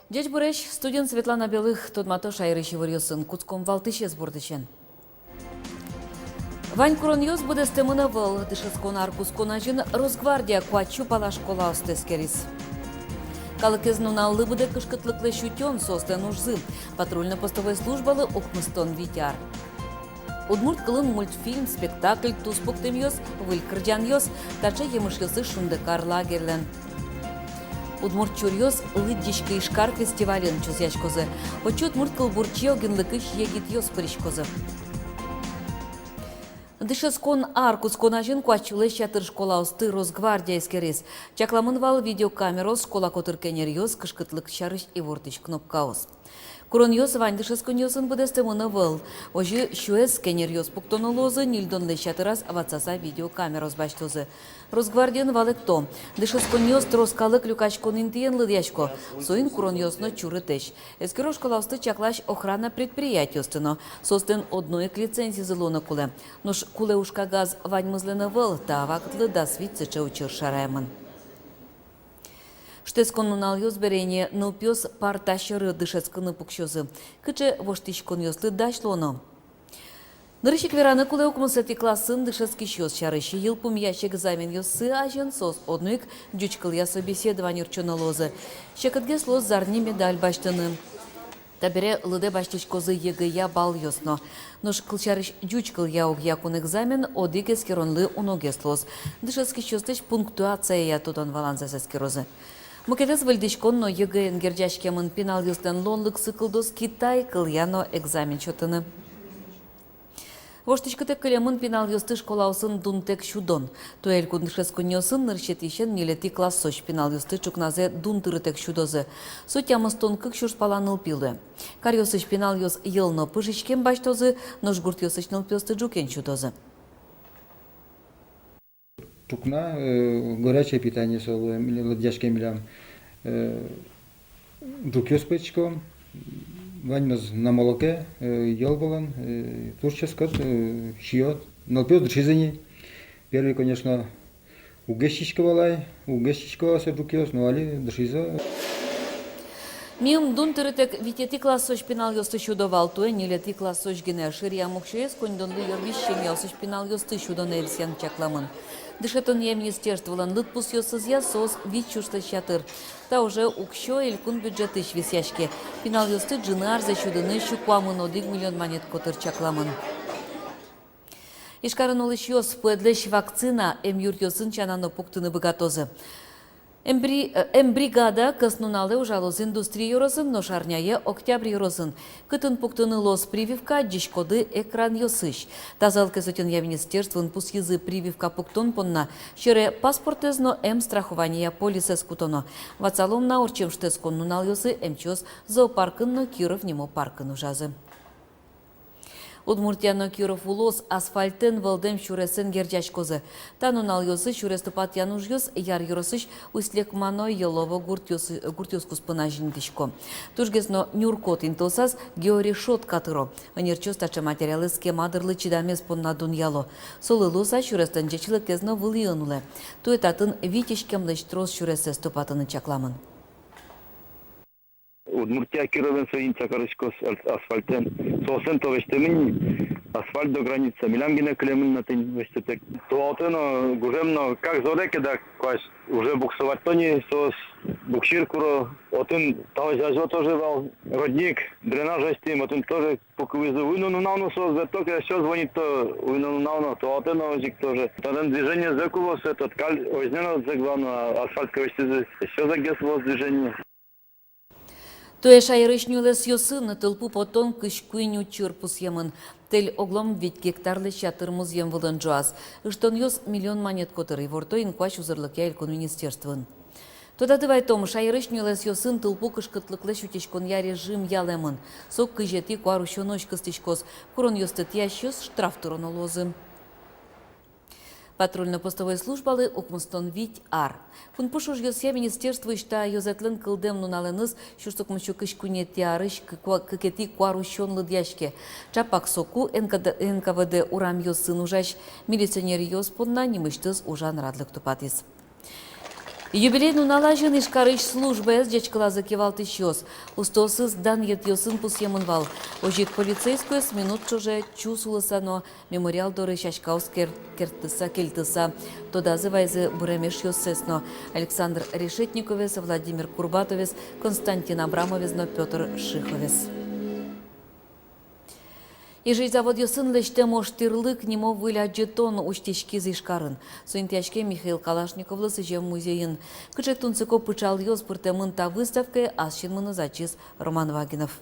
Дядь Буреш, студент Светлана Белых, Тодмато Шайрыши Варьосын, Куцком Валтыше сбордычен. Вань Куроньос буде стемына выл, дышыскон аркусконажин Росгвардия куачу пала школа остескерис. Калыкез нуналлы буде кышкытлыклы шутен состен ужзы, патрульно-постовой службалы окмыстон витяр. Удмурт кылын мультфильм, спектакль туспуктым йос, вылькырдян йос, тача емышлысы шундыкар лагерлен. Удмурт чурьёс лыддичка ишкар фестивален чузячкозы. Очут мурткал бурчео генлыкыш егит йос пыришкозы. Дышескон аркусконажин куачулы шатыр школа усты Росгвардия эскерес. Чакламын вал видеокамерос школа котыркенер йос кышкытлык чарыш и вортыч кнопкаос. Курон йос вань дышескон йосын будестемына выл. Ожи шуэс кенер йос пуктону лозы нильдон лещатырас авацаса видеокамерос баштозы. Росгвардиан валек-то. Дышескон йос троскалык люкачкон интиен лыдячко. Соин курон йосно чуры тещ. Эскеро школа усты чаклаш охрана предприятиостыно. Состен одной к лицензии зелона куле. Нош куле ушка газ вань мызлена выл, та вакытлы да свитцече учыр шараймын. Штескон нунал йос берене нылпёс партащыры дышескыны пукшозы. Кыче воштичкон йослы дашлоно. Нырышик вераны куле укмысети классын дышески щёс чарыщи йылпум ящик экзамен йосы ажен сос однуик дючкал я собеседование урчона лозы. Щекотге слоз зарни медаль баштыны. Табере лыде баштичкозы егыя бал йосно. Нош кылчарыш дючкал я угьякун экзамен одик эскеронлы уноге слоз. Дышески щёстыч пунктуация я тутон валанзас эскерозы. Мукетес вальдичкон но ЕГЭ энгердяшкемын пенал йостен лонлык сыкылдос Китай кыльяно экзамен чотыны. Воштичкыте кылемын пенал йосты школаусын дунтек шудон. Туэль кундышескон йосын нырщетишен нелети класс соч пенал йосты чукназе дунтырытек шудозы. Сотямыстон кык шурс паланыл пилды. Кар йосыч пенал йос йылно пыжичкен баштозы, нож гурт йосыч нылпёсты джукен шудозы. Чукна горячее питание соло, ладьяшки милям. Джукёспечко, ваньмаз на молоке, елбалан, турческот, шиот, нолпёс држизани. Первый, конечно, угещичко валай, угещичко се джукёс, но али држиза. Миум дунтырытек витети классоч пенал йосты шудовал туэ, нилети классоч гене ширия мукшуес, кондонлы йорвищен йосыч пенал йосты шудон эльсен чакламын. Дышетон я министерстволан лытпус йосызя сос вичушты чатыр. Та уже укщо элькун бюджеты висяшке. Пенал йосты джины арзе шудыны щукуамын 1 миллион монет котыр чакламын. Ишкарын олыш йос пуэдлеш вакцина эм юрт йосын чананы пуктыны богатозы. Бригада кыснунале ужалоз индустрия йорозын, но шарняе октябрь йорозын. Кытын пуктыны лос прививка дичкоды экран йосыш. Тазалке сотен я министерствын пус язы прививка пуктон понна. Шере паспортезно страхование полисе скутоно. Вацалом на орчем штескон нунал йосы чос зоопаркын но Киров немо паркын ужазы. Удмуртияно Киров улос асфальтен вылдем шуресен гердячкозы. Танунал йосы шуреступат януш йос яр йоросыш услек мано елово гуртёскус пынажиндичко. Тужгесно нюркот интосас георешот катыро. Анерчос тача материалы схемадырлы чидамес понна дуньяло. Солы лоса шурестен жечилы кезно вылыянуле. Туэтатын витишкем лештрос шуресе ступатыны чакламын. Удмуртия Кировен своим чакарышкос асфальтен. Сосен то вещемин асфальт до границы. Милангина клемын на тень вещетек. То отено гужемно как зореке да кваш уже буксовать то не сос букширкуро. Отен того жажо тоже вал родник дренаж вещем. Отен тоже покувизу уйну науну сос за то когда все звонит то уйну науну то отено жик тоже. Тогда движение закулос этот каль ознено за главное асфальт вещезе. Все загесло движение. Туэ шайрышнюлес йосын тылпу потон кышкуйню чырпус емын. Тель оглом ведь гектарлы чатыр музем вылын жуаз. Ыштон йос миллион монет котыры вортой инкуаш узырлык яйлькон министерствын. Тода тывай том шайрышнюлес йосын тылпу кышкытлыклы шутечкон я режим ялемын. Сок кыжети куару щоноч кыстычкос. Курон йостыт ящос штраф турон олозы. Патрульно-постовой службалы укмустон вить ар. Кун пушуж йося министерство ишта йозетлен кылдем нуналеныз шурсокмучу кышкуне тиарыш кыкети куарущон лыдяшке. Чапак соку НКВД урам йосын ужач милиционер йоспонна немыштыз ужан радлык тупатис. Юбилей нуналажын ишкарыш службы дечкалазы кевалты щёс. Устосыз дан ет йосын пусьемынвал. Ожит полицейскую с минут чуже чусулысано мемориал доры шашкаус кертыса кельтыса. Тодазы вайзы буремеш йосесно. Александр Решетниковес, Владимир Курбатовес, Константин Абрамовес, но Петр Шиховес. Ижей завод йосын леште моштирлык немо выля жетон уштечки зишкарын. Суинтяшке Михаил Калашниковлы сыжем музейын. Кычек тунцыко пычал йоз пыртемын та выставке асчинмыны зачиз Роман Вагинов.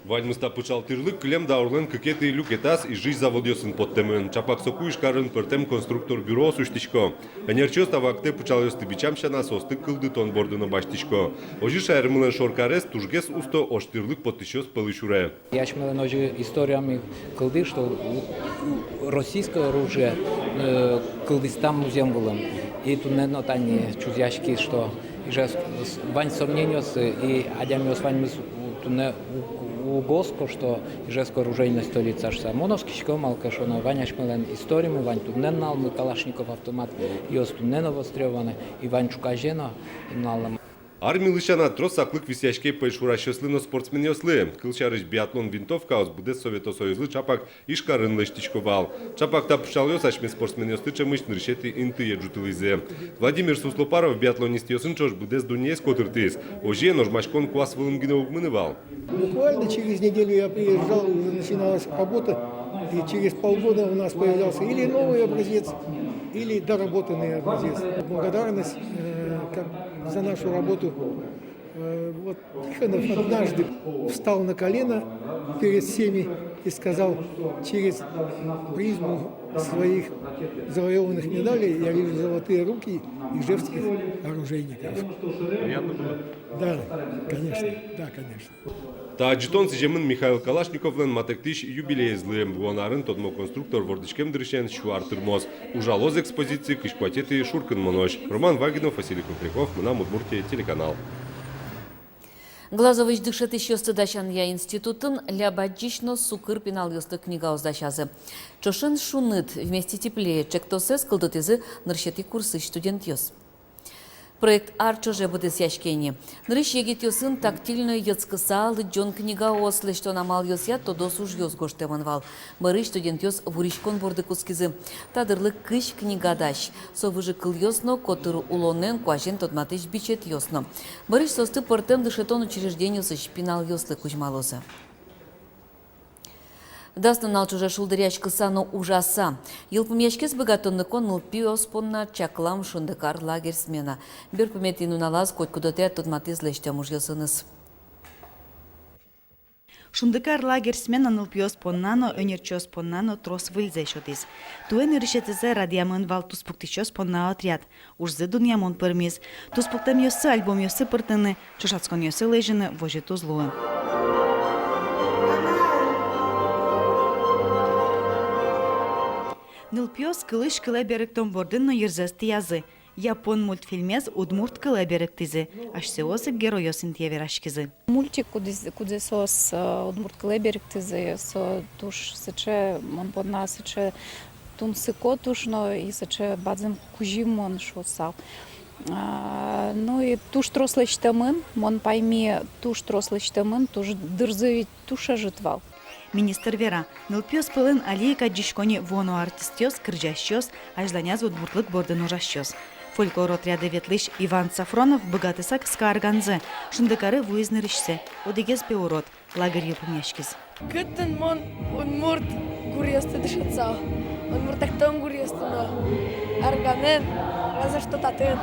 Ваньмыста пычал тырлык клем даурлен кыкеты люкетас и жизнь завод йосын подтемын. Чапак соку ишкарын пыртем конструктор бюро суштичко. Энерчос тавакте пычал йосты бичамшана состы кылды тон бордыно баштичко. Ожи шайрмылен шоркарес тужгес усто оштырлык подтычос пылышуре. Яшмелен ожи историями кылды, что российское оружие кылдыстан музеем было. И тут не нотание чузяшки, что уже вань сомнениос и адямиос вань туне угоско, что ижеская оружейная столица Моновский шкомалка, что на ваняшмелен историями вань тут не нал Калашников автомат, йос тут не новостреваны, и вань чукажено налам. Армии лышана трос саклык висяшке пылшура щослыно спортсмен йослы. Кылчарыш биатлон винтовка aus буде Советосоюзлы чапак ишкарын лыштичковал. Чапак та пышал йос ашме спортсмен йосты чемыш ныршети инты еджутылызе. Владимир Суслопаров биатлонист йосын чош буде с Дуньес котыртыс. Оже ножмашкон куас вылымгине угмынывал. Буквально через неделю я приезжал, уже начиналась работа, и через полгода у нас появлялся или новый образец, или доработанный образец. Благодарность за нашу работу. Вот Тихонов однажды встал на колено перед всеми и сказал: через призму своих завоеванных медалей я вижу золотые руки ижевских оружейников. Приятно было? Да, конечно, да, конечно. Та аджитон сижемын Михаил Калашниковлен матектиш юбилей злым вуанарын тодмо конструктор вордичкем дрыщен шуартырмоз. Ужалоз экспозиции кышкватеты шуркын монош. Роман Вагинов, Василий Купряков, Мына Удмуртия, телеканал. Глазовыч дышет еще стыдащан я институтын лябаджично сукыр пенал ёсты книга уздащазы. Чошын шуныт вместе теплее, чектосес кылдытызы нырщети курсы студент ёс. Проект «Арчоже» будет яшкени. Нрыш егет йосын тактильно йоцкысал, джон книга ослы, что намал йосят, то досуж йос гоштеманвал. Бары студент йос вуришкон борды кускизы. Тадырлы кыш книга даш. Совыжы кыл йосно, котыру улонен, куашен тотматыш бичет йосно. Бары состы портем дышетон учреждению со шпинал йослы кузьмалоза. Дастан налчуже шулдыряч кысано ужаса. Йылпымешкес богатонны конныл пиоспонна чаклам шундыкар лагерь смена. Бир пыметину налаз котькудоте тутматыз лештем уж йосыныз. Шундыкар лагерь смена нылпиос поннано, өнерчос поннано трос выльзе шотис. Туэн решетезе радиамын вал туспуктичос понна отряд. Ужзе дуньямон пырмиз. Туспуктам йосы альбом йосы пыртыны, чушацкон йосы лежины вожету злуын. Нылпиос кылыш кылаберектон бордынно ерзесті язы. Япон мультфильмез удмурт кылаберектизы. Ашсеосы героёсын тьеверашкизы. Мультик, куди сос удмурт кылаберектизы, со туш сече мон подна сече тун сыко тушно и сече бадзем кужим мон шосал. Ну и туш трослыштамын, мон пойми туш трослыштамын, туш дырзы туша житвал. Министр Вера, нылпиос пылын алейка джишкони воно артистиос кыржащос, ажланяз удмуртлык бордын ужащос. Фольклор отряды ветлыш Иван Сафронов богатысак скарганзы, шундыкары вуизнырышсе, одегез пеурод, лагерь епумешкиз. Күттін мон удмурт гурьесты дышатса, удмуртактан гурьестыны, арганын, раза что татын.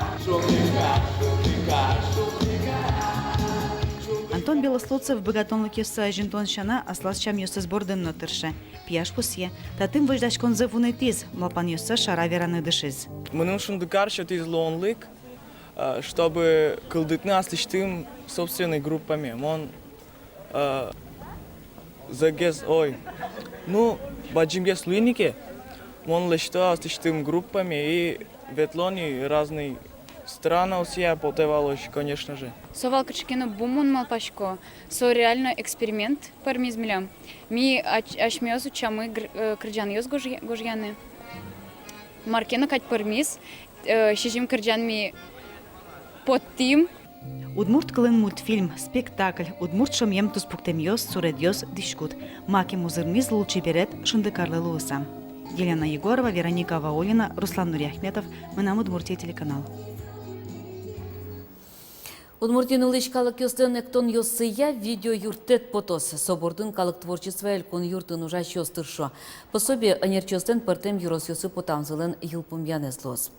Антон Белослуцев богатонлык ёсса жинтон шана аслас чам ёсса сбордын нотырше. Пияш пусье. Татым выждачкон зывуны тиз, млапан ёсса шара вераны дышиз. Мынын шундыкар шот излоонлык, чтобы кылдытны аслыштым собственной группами. Мон загез, ой, ну, баджимгес луйнике, он лишь тем группами и ветлони разные страны все потевалось, конечно же. Совал качкина бумун малпашко. Со реально эксперимент пармизмилям. Ми ашмиозу чамы кырджан ёз гожьяны. Маркена кать пармиз. Шижим кырджан ми под тим. Удмурт кылын мультфильм, спектакль, удмурт шомьем туспуктемьёс, суредьёс, дишкут. Маки музырмиз лучший берет шындыкарлы луыса. Елена Егорова, Вероника Ваулина, Руслан Нуряхметов. Мы нам Удмуртия телеканал. Удмуртин улыш калык ёстын эктон ёссыя видео юртет потос. Собордын калык творчество элькон юртын ужа шёстыршо. Пособие анерчёстен пыртем юрос ёсы потамзылын йылпум янезлос.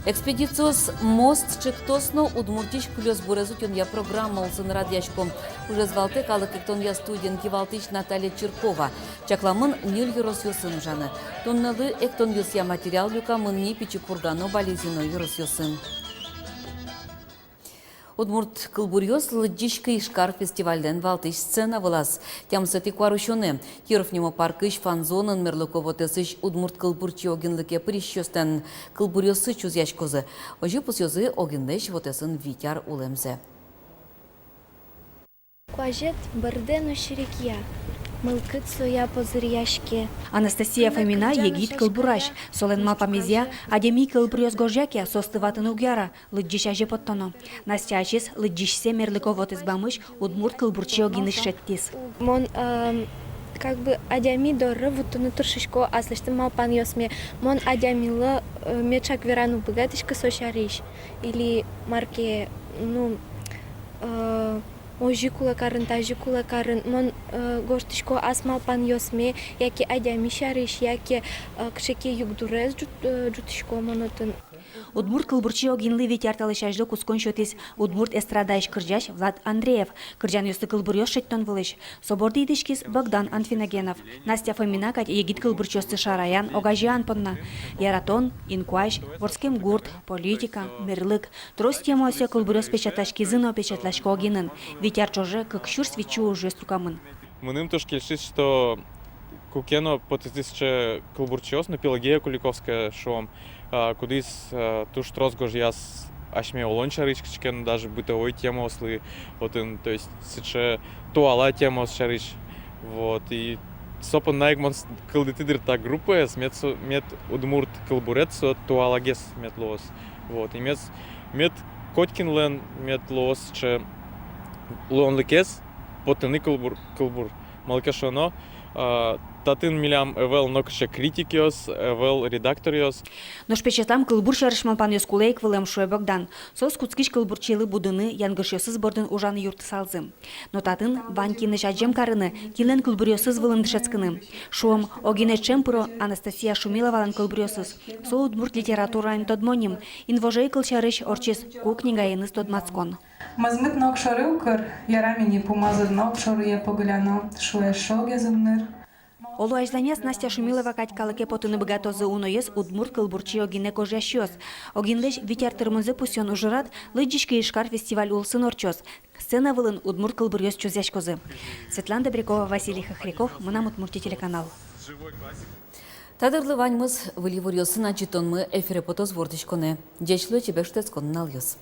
Экспедициос мост чектосно удмуртиш плюс бурезутен я программа улсын радиашком. Уже звалте калык эктон я студен кивалтич Наталья Черкова. Чакламын нил юрос ёсын жаны. Тонналы эктон ёсия материал люкамын не пичи кургано болезино юрос ёсын. Удмурт кылбурьёс лыджишкы ишкар фестивальден валтыш сцена вылаз. Тямсыты кварушоны. Киров немо паркыш фанзонын мерлыково тесыш удмурт кылбурчи огенлыке прищёстен кылбурьёсы чузяшкозы. Ожи пусёзы огенлеш вотесын витяр улемзе. Кважет бардену ширикья. Мылкыт соя позыряшке. Анастасия Фомина егит кылбураш. Солен малпамезия, адеми кылбурьёс гожьяке состыватын угяра, лыджиша жепоттоно. Настя ачис лыджишсе мерлыковот избамыш, удмурт кылбурчи огиныш шеттис. Мон как бы адями доры вот на туршишко, а слышно малпан ёсме. Мон адямила мечак верану богатышка сошариш. Или марке, ну, Ожикула карын, тажикула карын, мон гоштишко асмал пан ёсме, яки адями шариш, яки кшеке югдурез жутишко монотын. Удмурт кылбурчи огинлы ветер талышажды кускон шотис удмурт эстрадайш кыржаш Влад Андреев, кыржан ёсты кылбурьёс шеттон вылыш. Соборды идишкис Богдан Анфиногенов, Настя Фомина кать егит кылбурчёсты шараян огажиан понна. Яратон, инкуаш, ворскем гурт, политика, мерлык. Трос тема ося кылбурьёс печаташки зыно печатлашко огинын. Ветер чоже как щур свечу уже струкамын. Мыным тоже кельшис, что кукено потестисче кылбурчёс, но Пелагея Куликовская шоом. Кудис туш тросгож яс ашме олончарич кичкен даже бытовой тема ослы вот он, то есть сече туала тема шарич вот и сопон найгман кылдытидыр та группа мет удмурт кылбурет со туалагес мет лос вот и мет коткинлен мет лос че лонлекес потыны кылбур малкашоно Татын милям эвел нокше критикиос, эвел редакториос. Но шпечатам кылбур шарышман пан ёскулейк вылем шуэ Богдан. Сос куцкиш кылбурчилы будыны янгышёсыз бордын ужаны юрты салзы. Но татын ванькины жаджем карыны килен кылбурёсыз вылым дышецкыны. Шуом огине чемпуро Анастасия Шумиловалан кылбурёсыз. Со удмурт литературайн тодмоним. Инвожей кылчарыш орчис кукнигайыныз тодмацкон. Мазмит ног шорылкыр, ярамини помазыр ног шорые погляно, шуэ шоге зумныр. Олу ажланяс Настя Шумилова кать калыке потыны богатозы уноес удмурт кылбурчи огине кожащёс. Огинлеш витяр тырмынзы пусён ужырат, лыджишки ишкар фестиваль улсын орчос. Сцена вылын удмурт кылбурьёс чузяшкозы. Светлана Добрякова, Василий Хохряков, Мынам Удмуртия телеканал. Тадырлы ваньмыз выливурьёсы начитон мы эфире потоз вортишконе. Дечлы чебештец коннал ёс.